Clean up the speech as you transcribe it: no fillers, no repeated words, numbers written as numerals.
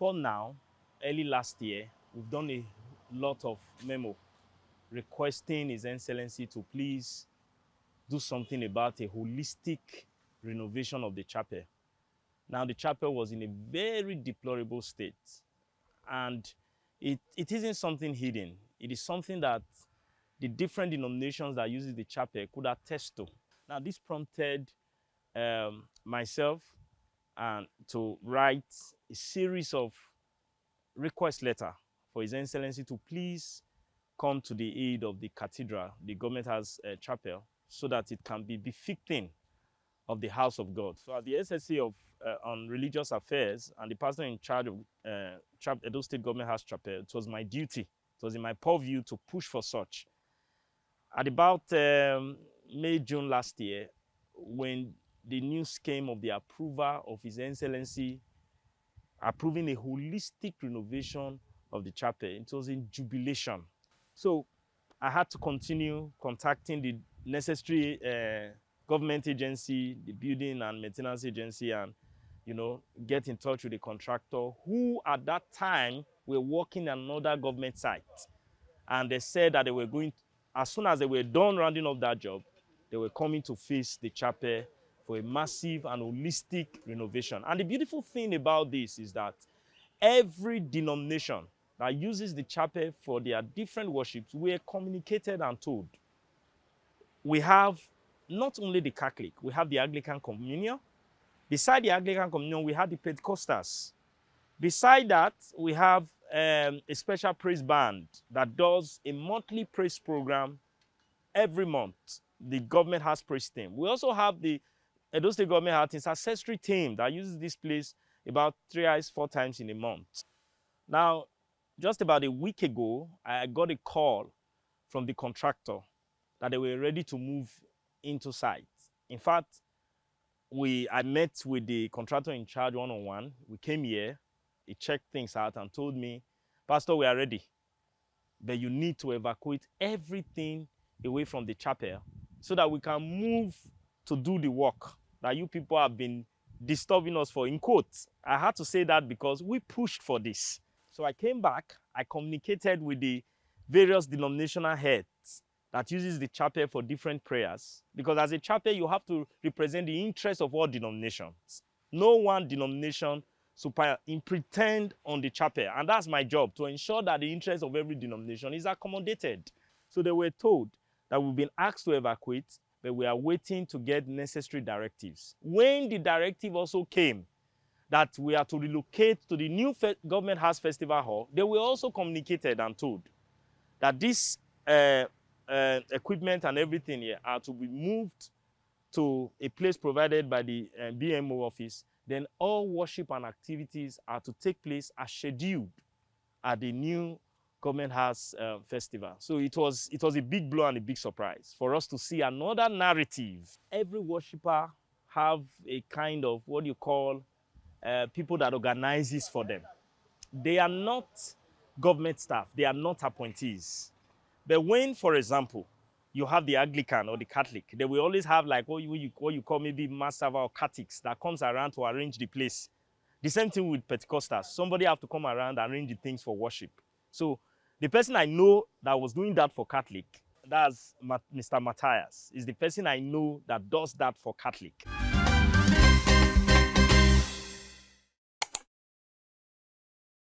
before now, early last year, we've done a lot of memo requesting His Excellency to please do something about a holistic renovation of the chapel. Now, the chapel was in a very deplorable state, and it isn't something hidden. It is something that the different denominations that uses the chapel could attest to. Now, this prompted myself to write a series of request letter for His Excellency to please come to the aid of the cathedral, the government has a chapel, so that it can be befitting of the house of God. So at the SSC on religious affairs and the pastor in charge of Edo State Government House Chapel, it was my duty, it was in my purview to push for such. At about May, June last year, when the news came of the approval of His Excellency approving a holistic renovation of the chapel, it was in jubilation. So I had to continue contacting the necessary government agency, the building and maintenance agency, and get in touch with the contractor who at that time were working on another government site. And they said that they were going, as soon as they were done rounding up that job, they were coming to face the chapel for a massive and holistic renovation. And the beautiful thing about this is that every denomination that uses the chapel for their different worships were communicated and told. We have not only the Catholic, we have the Anglican Communion. Beside the Anglican Communion, we have the Pentecostals. Beside that, we have a special praise band that does a monthly praise program every month. The government has praise team. We also have the Edo State Government has its ancestry team that uses this place about 4 times in a month. Now, just about a week ago, I got a call from the contractor that they were ready to move into site. In fact, I met with the contractor in charge one-on-one. We came here, he checked things out and told me, Pastor, we are ready, but you need to evacuate everything away from the chapel so that we can move to do the work that you people have been disturbing us for, in quotes. I had to say that because we pushed for this. So I came back, I communicated with the various denominational heads that uses the chapel for different prayers. Because as a chapel, you have to represent the interests of all denominations. No one denomination pretend on the chapel. And that's my job, to ensure that the interest of every denomination is accommodated. So they were told that we've been asked to evacuate, but we are waiting to get necessary directives. When the directive also came that we are to relocate to the new Government House Festival Hall, they were also communicated and told that this equipment and everything here are to be moved to a place provided by the BMO office. Then all worship and activities are to take place as scheduled at the new Government House Festival. So it was a big blow and a big surprise for us to see another narrative. Every worshiper have a kind of what you call people that organizes for them. They are not government staff, they are not appointees. But when, for example, you have the Anglican or the Catholic, they will always have like what you call maybe mass server or catechs that comes around to arrange the place. The same thing with Pentecostals. Somebody have to come around and arrange the things for worship. So the person I know that was doing that for Catholic, that's Mr. Matthias, is the person I know that does that for Catholic.